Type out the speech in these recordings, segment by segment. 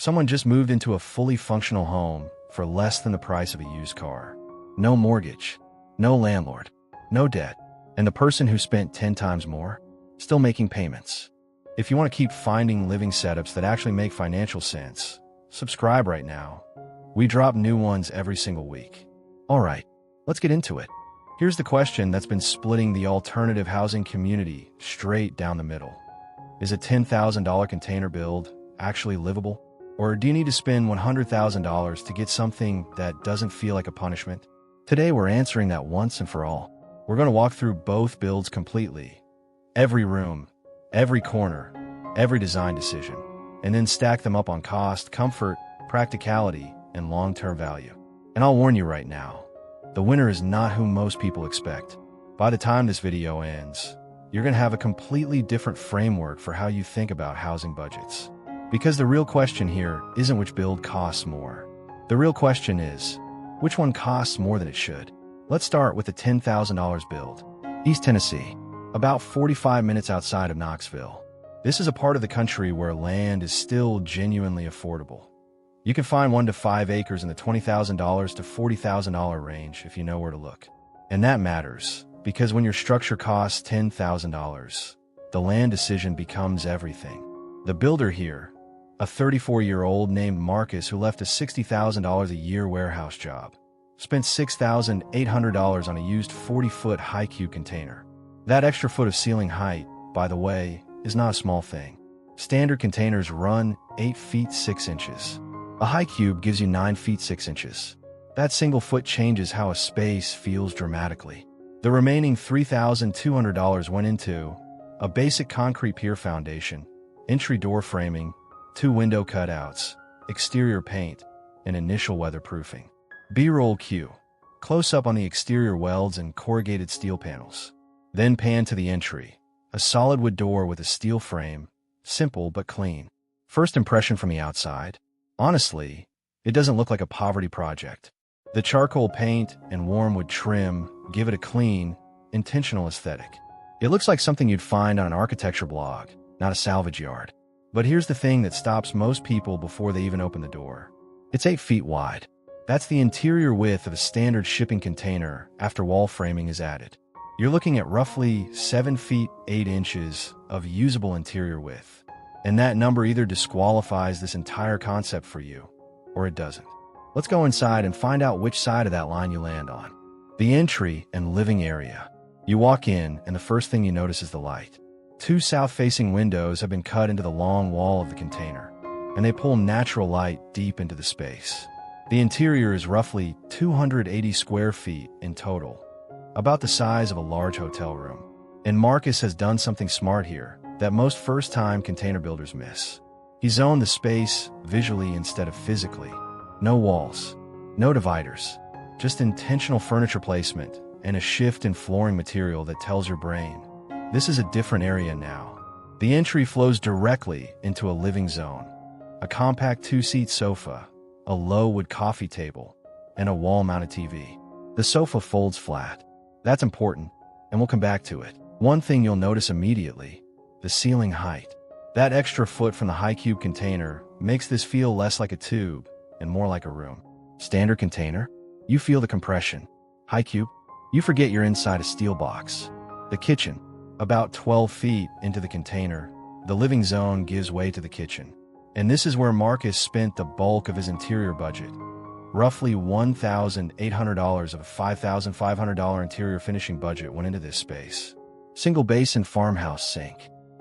Someone just moved into a fully functional home for less than the price of a used car. No mortgage, no landlord, no debt, and the person who spent 10 times more, still making payments. If you want to keep finding living setups that actually make financial sense, subscribe right now. We drop new ones every single week. All right, let's get into it. Here's the question that's been splitting the alternative housing community straight down the middle. Is a $10,000 container build actually livable? Or do you need to spend $100,000 to get something that doesn't feel like a punishment? Today we're answering that once and for all. We're going to walk through both builds completely. Every room, every corner, every design decision, and then stack them up on cost, comfort, practicality, and long-term value. And I'll warn you right now, the winner is not who most people expect. By the time this video ends, you're going to have a completely different framework for how you think about housing budgets. Because the real question here isn't which build costs more. The real question is, which one costs more than it should? Let's start with the $10,000 build. East Tennessee, about 45 minutes outside of Knoxville. This is a part of the country where land is still genuinely affordable. You can find 1 to 5 acres in the $20,000 to $40,000 range if you know where to look. And that matters, because when your structure costs $10,000, the land decision becomes everything. The builder here, a 34-year-old named Marcus who left a $60,000 a year warehouse job, spent $6,800 on a used 40-foot high-cube container. That extra foot of ceiling height, by the way, is not a small thing. Standard containers run 8 feet 6 inches. A high cube gives you 9 feet 6 inches. That single foot changes how a space feels dramatically. The remaining $3,200 went into a basic concrete pier foundation, entry door framing, 2 window cutouts, exterior paint, and initial weatherproofing. B-roll cue. Close up on the exterior welds and corrugated steel panels. Then pan to the entry. A solid wood door with a steel frame. Simple but clean. First impression from the outside? Honestly, it doesn't look like a poverty project. The charcoal paint and warm wood trim give it a clean, intentional aesthetic. It looks like something you'd find on an architecture blog, not a salvage yard. But here's the thing that stops most people before they even open the door. It's 8 feet wide. That's the interior width of a standard shipping container after wall framing is added. You're looking at roughly 7 feet 8 inches of usable interior width. And that number either disqualifies this entire concept for you, or it doesn't. Let's go inside and find out which side of that line you land on. The entry and living area. You walk in, and the first thing you notice is the light. 2 south-facing windows have been cut into the long wall of the container, and they pull natural light deep into the space. The interior is roughly 280 square feet in total, about the size of a large hotel room. And Marcus has done something smart here that most first-time container builders miss. He zoned the space visually instead of physically. No walls, no dividers, just intentional furniture placement and a shift in flooring material that tells your brain, this is a different area now. The entry flows directly into a living zone. A compact 2-seat sofa, a low wood coffee table, and a wall-mounted TV. The sofa folds flat. That's important, and we'll come back to it. One thing you'll notice immediately, the ceiling height. That extra foot from the high cube container makes this feel less like a tube and more like a room. Standard container, you feel the compression. High cube, you forget you're inside a steel box. The kitchen, about 12 feet into the container, the living zone gives way to the kitchen. And this is where Marcus spent the bulk of his interior budget. Roughly $1,800 of a $5,500 interior finishing budget went into this space. Single basin farmhouse sink.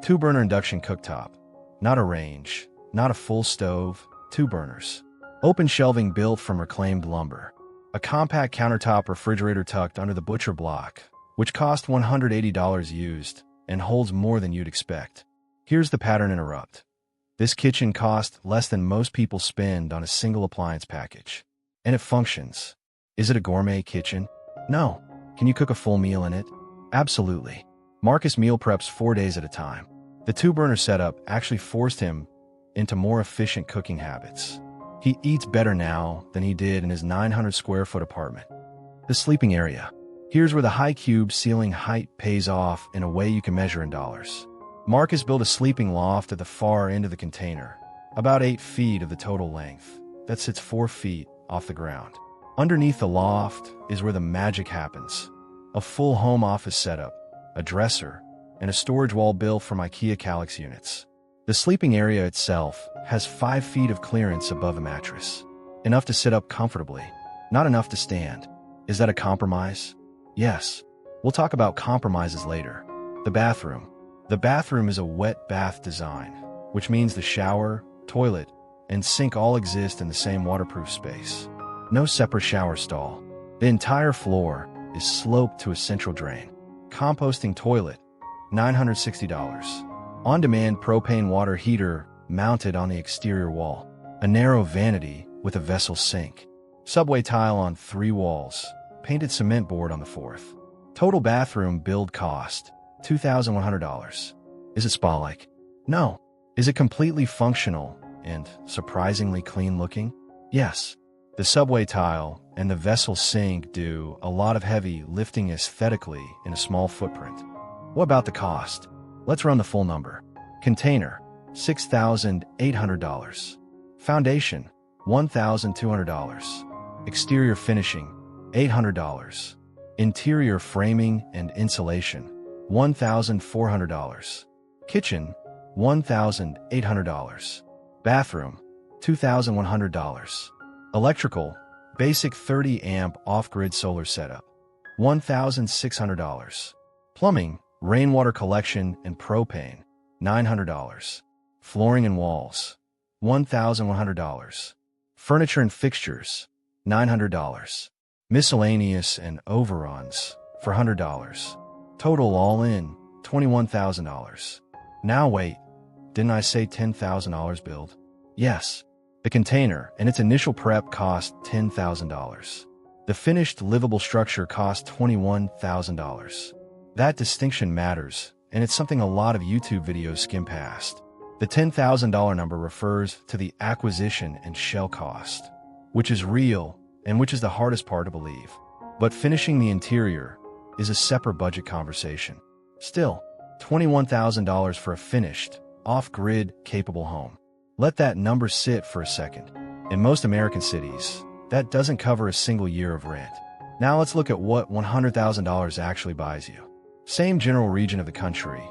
2-burner induction cooktop. Not a range, not a full stove, 2 burners. Open shelving built from reclaimed lumber. A compact countertop refrigerator tucked under the butcher block, which cost $180 used and holds more than you'd expect. Here's the pattern interrupt. This kitchen cost less than most people spend on a single appliance package. And it functions. Is it a gourmet kitchen? No. Can you cook a full meal in it? Absolutely. Marcus meal preps 4 days at a time. The 2-burner setup actually forced him into more efficient cooking habits. He eats better now than he did in his 900 square foot apartment. The sleeping area. Here's where the high cube ceiling height pays off in a way you can measure in dollars. Marcus built a sleeping loft at the far end of the container, about 8 feet of the total length. That sits 4 feet off the ground. Underneath the loft is where the magic happens. A full home office setup, a dresser, and a storage wall built from IKEA Kallax units. The sleeping area itself has 5 feet of clearance above the mattress. Enough to sit up comfortably, not enough to stand. Is that a compromise? Yes. We'll talk about compromises later. The bathroom. The bathroom is a wet bath design, which means the shower, toilet, and sink all exist in the same waterproof space. No separate shower stall. The entire floor is sloped to a central drain. Composting toilet, $960. On-demand propane water heater mounted on the exterior wall. A narrow vanity with a vessel sink. Subway tile on 3 walls. Painted cement board on the 4th. Total bathroom build cost, $2,100. Is it spa-like? No. Is it completely functional and surprisingly clean-looking? Yes. The subway tile and the vessel sink do a lot of heavy lifting aesthetically in a small footprint. What about the cost? Let's run the full number. Container, $6,800. Foundation, $1,200. Exterior finishing, $800. Interior framing and insulation, $1,400. Kitchen, $1,800. Bathroom, $2,100. Electrical, basic 30-amp off-grid solar setup, $1,600. Plumbing, rainwater collection and propane, $900. Flooring and walls, $1,100. Furniture and fixtures, $900. Miscellaneous and overruns, for $100. Total all in, $21,000. Now wait, didn't I say $10,000 build? Yes. The container and its initial prep cost $10,000. The finished livable structure cost $21,000. That distinction matters, and it's something a lot of YouTube videos skim past. The $10,000 number refers to the acquisition and shell cost, which is real and which is the hardest part to believe. But finishing the interior is a separate budget conversation. Still, $21,000 for a finished, off-grid, capable home. Let that number sit for a second. In most American cities, that doesn't cover a single year of rent. Now let's look at what $100,000 actually buys you. Same general region of the country,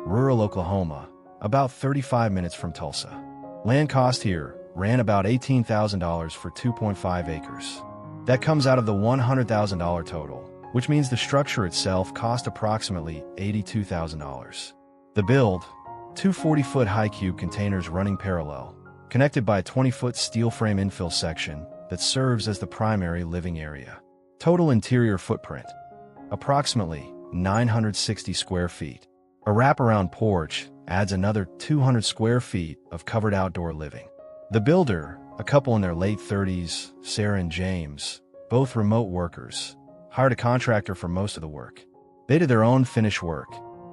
rural Oklahoma, about 35 minutes from Tulsa. Land cost here ran about $18,000 for 2.5 acres. That comes out of the $100,000 total, which means the structure itself cost approximately $82,000. The build, 2 40-foot high cube containers running parallel, connected by a 20-foot steel frame infill section that serves as the primary living area. Total interior footprint, approximately 960 square feet. A wraparound porch adds another 200 square feet of covered outdoor living. The builder, a couple in their late 30s, Sarah and James, both remote workers, hired a contractor for most of the work. They did their own finish work,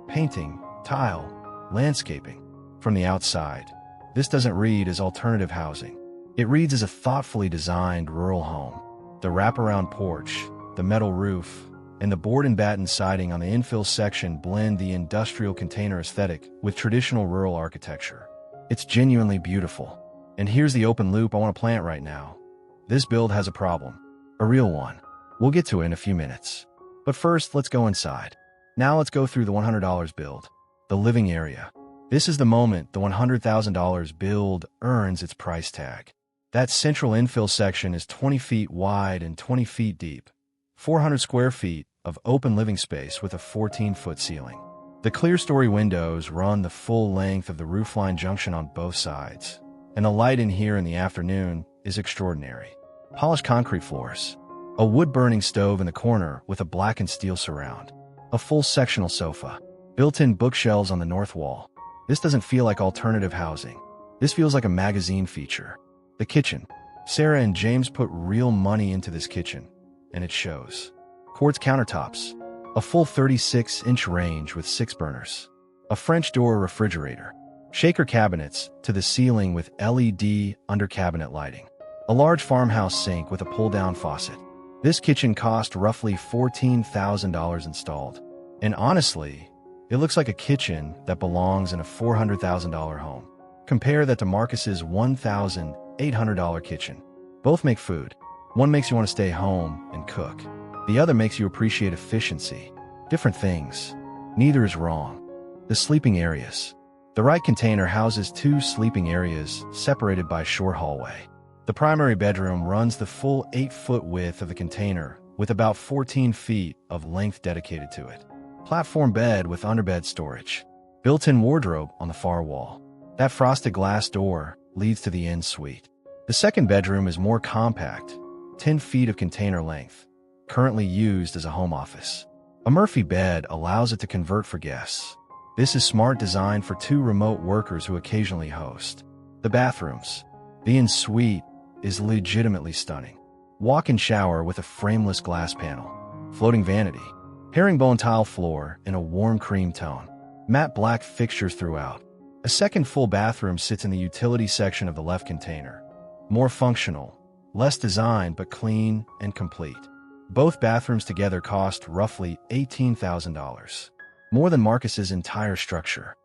painting, tile, landscaping. From the outside, this doesn't read as alternative housing. It reads as a thoughtfully designed rural home. The wraparound porch, the metal roof, and the board and batten siding on the infill section blend the industrial container aesthetic with traditional rural architecture. It's genuinely beautiful. And here's the open loop I want to plant right now. This build has a problem. A real one. We'll get to it in a few minutes. But first, let's go inside. Now let's go through the $100 build. The living area. This is the moment the $100,000 build earns its price tag. That central infill section is 20 feet wide and 20 feet deep. 400 square feet of open living space with a 14-foot ceiling. The clear-story windows run the full length of the roofline junction on both sides, and the light in here in the afternoon is extraordinary. Polished concrete floors. A wood-burning stove in the corner with a blackened steel surround. A full sectional sofa. Built-in bookshelves on the north wall. This doesn't feel like alternative housing. This feels like a magazine feature. The kitchen. Sarah and James put real money into this kitchen, and it shows. Quartz countertops. A full 36-inch range with 6 burners. A French door refrigerator. Shaker cabinets to the ceiling with LED under-cabinet lighting. A large farmhouse sink with a pull-down faucet. This kitchen cost roughly $14,000 installed. And honestly, it looks like a kitchen that belongs in a $400,000 home. Compare that to Marcus's $1,800 kitchen. Both make food. One makes you want to stay home and cook. The other makes you appreciate efficiency. Different things. Neither is wrong. The sleeping areas. The right container houses 2 sleeping areas separated by a short hallway. The primary bedroom runs the full 8-foot width of the container with about 14 feet of length dedicated to it. Platform bed with underbed storage. Built-in wardrobe on the far wall. That frosted glass door leads to the en-suite. The second bedroom is more compact, 10 feet of container length, currently used as a home office. A Murphy bed allows it to convert for guests. This is smart design for 2 remote workers who occasionally host. The bathrooms. The en-suite is legitimately stunning. Walk-in shower with a frameless glass panel. Floating vanity. Herringbone tile floor in a warm cream tone. Matte black fixtures throughout. A second full bathroom sits in the utility section of the left container. More functional, less designed but clean and complete. Both bathrooms together cost roughly $18,000. More than Marcus's entire structure.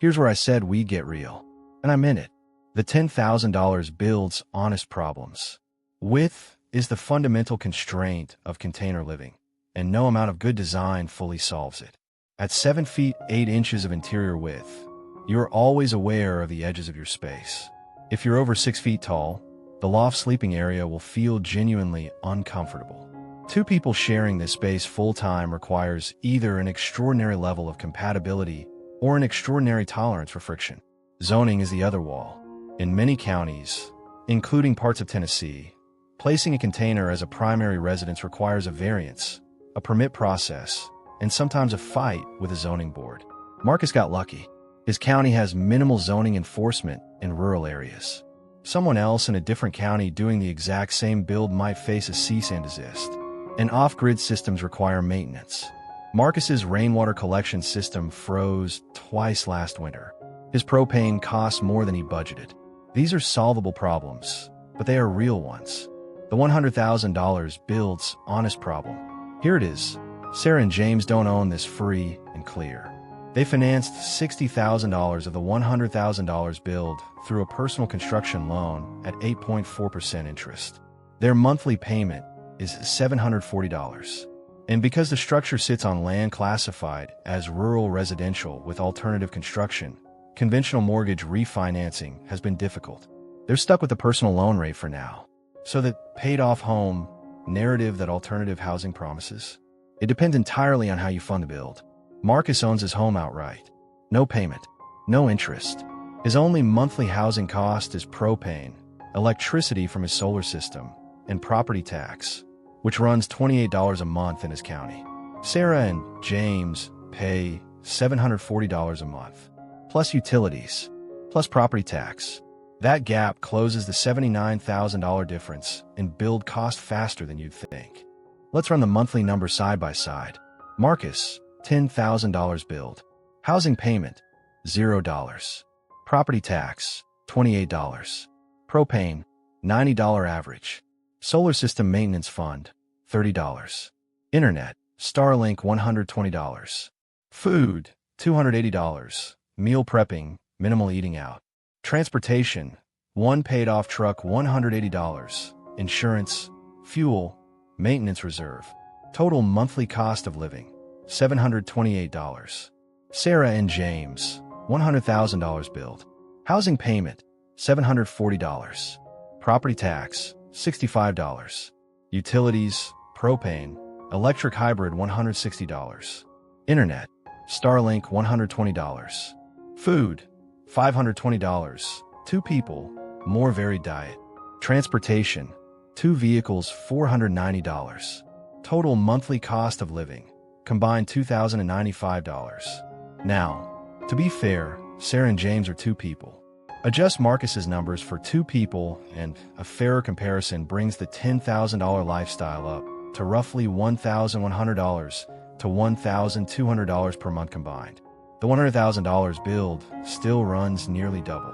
Here's where I said we'd get real. And I meant it. The $10,000 builds honest problems. Width is the fundamental constraint of container living, and no amount of good design fully solves it. At 7 feet 8 inches of interior width, you're always aware of the edges of your space. If you're over 6 feet tall, the loft sleeping area will feel genuinely uncomfortable. 2 people sharing this space full-time requires either an extraordinary level of compatibility or an extraordinary tolerance for friction. Zoning is the other wall. In many counties, including parts of Tennessee, placing a container as a primary residence requires a variance, a permit process, and sometimes a fight with a zoning board. Marcus got lucky. His county has minimal zoning enforcement in rural areas. Someone else in a different county doing the exact same build might face a cease and desist. And off-grid systems require maintenance. Marcus's rainwater collection system froze twice last winter. His propane cost more than he budgeted. These are solvable problems, but they are real ones. The $100,000 builds honest problem. Here it is. Sarah and James don't own this free and clear. They financed $60,000 of the $100,000 build through a personal construction loan at 8.4% interest. Their monthly payment is $740. And because the structure sits on land classified as rural residential with alternative construction, conventional mortgage refinancing has been difficult. They're stuck with the personal loan rate for now. So that paid-off home narrative that alternative housing promises, it depends entirely on how you fund the build. Marcus owns his home outright. No payment, no interest. His only monthly housing cost is propane, electricity from his solar system, and property tax, which runs $28 a month in his county. Sarah and James pay $740 a month, plus utilities, plus property tax. That gap closes the $79,000 difference and build cost faster than you'd think. Let's run the monthly numbers side by side. Marcus, $10,000 build. Housing payment, $0. Property tax, $28. Propane, $90 average. Solar system maintenance fund, $30. Internet, Starlink, $120. Food, $280. Meal prepping, minimal eating out. Transportation, one paid-off truck, $180. Insurance, fuel, maintenance reserve. Total monthly cost of living, $728. Sarah and James, $100,000 build. Housing payment, $740. Property tax, $65. Utilities, propane, electric hybrid, $160. Internet, Starlink, $120. Food, $520. 2 people, more varied diet. Transportation, 2 vehicles, $490. Total monthly cost of living, combined $2,095. Now, to be fair, Sarah and James are 2 people. Adjust Marcus's numbers for 2 people, and a fairer comparison brings the $10,000 lifestyle up to roughly $1,100 to $1,200 per month combined. The $100,000 build still runs nearly double.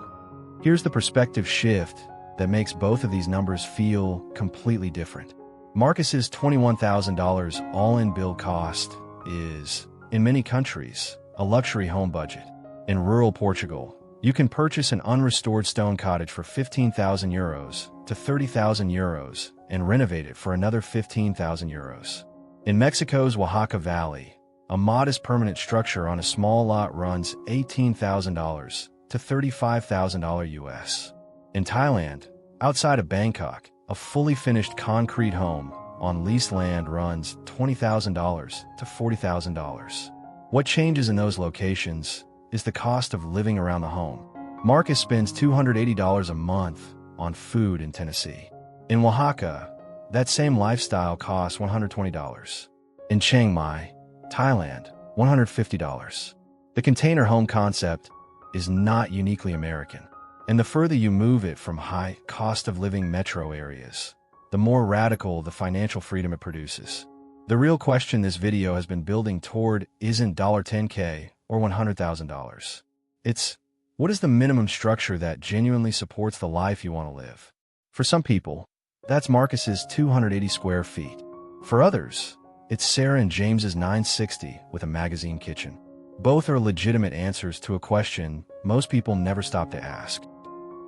Here's the perspective shift that makes both of these numbers feel completely different. Marcus's $21,000 all-in build cost is, in many countries, a luxury home budget. In rural Portugal, You can purchase an unrestored stone cottage for 15,000 euros to 30,000 euros and renovate it for another 15,000 euros. In Mexico's Oaxaca Valley, a modest permanent structure on a small lot runs $18,000 to $35,000 US. In Thailand, outside of Bangkok, a fully finished concrete home on leased land runs $20,000 to $40,000. What changes in those locations is the cost of living around the home. Marcus spends $280 a month on food in Tennessee. In Oaxaca, that same lifestyle costs $120. In Chiang Mai, Thailand, $150. The container home concept is not uniquely American, and the further you move it from high cost of living metro areas, the more radical the financial freedom it produces. The real question this video has been building toward isn't $10K or $100,000. It's, what is the minimum structure that genuinely supports the life you want to live? For some people, that's Marcus's 280 square feet. For others, it's Sarah and James's 960 with a magazine kitchen. Both are legitimate answers to a question most people never stop to ask.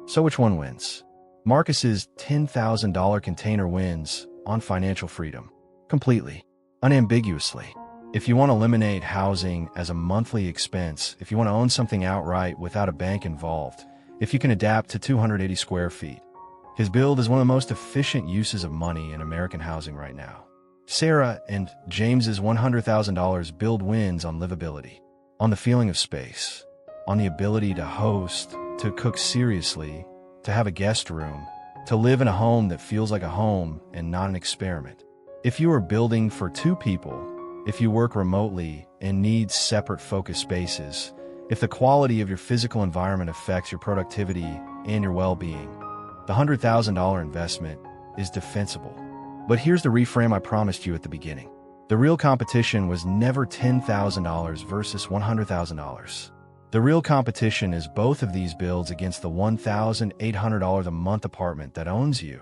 So which one wins? Marcus's $10,000 container wins on financial freedom. Completely. Unambiguously. If you want to eliminate housing as a monthly expense, if you want to own something outright without a bank involved, if you can adapt to 280 square feet, his build is one of the most efficient uses of money in American housing right now. Sarah and James's $100,000 build wins on livability, on the feeling of space, on the ability to host, to cook seriously, to have a guest room, to live in a home that feels like a home and not an experiment. If you are building for two people, if you work remotely and need separate focus spaces, if the quality of your physical environment affects your productivity and your well-being, the $100,000 investment is defensible. But here's the reframe I promised you at the beginning. The real competition was never $10,000 versus $100,000. The real competition is both of these builds against the $1,800 a month apartment that owns you,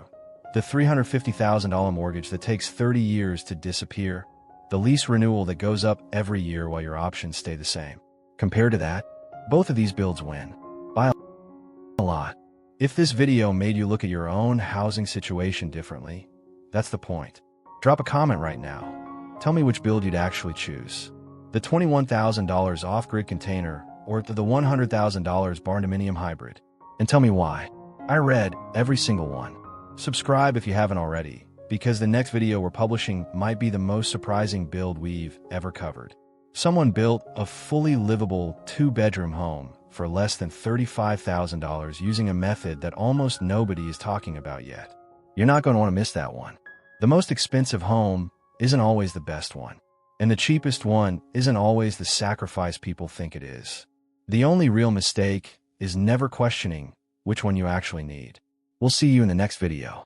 the $350,000 mortgage that takes 30 years to disappear, the lease renewal that goes up every year while your options stay the same. Compared to that, both of these builds win by a lot. If this video made you look at your own housing situation differently, that's the point. Drop a comment right now. Tell me which build you'd actually choose. The $21,000 off-grid container or the $100,000 Barndominium hybrid. And tell me why. I read every single one. Subscribe if you haven't already, because the next video we're publishing might be the most surprising build we've ever covered. Someone built a fully livable 2-bedroom home for less than $35,000 using a method that almost nobody is talking about yet. You're not going to want to miss that one. The most expensive home isn't always the best one, and the cheapest one isn't always the sacrifice people think it is. The only real mistake is never questioning which one you actually need. We'll see you in the next video.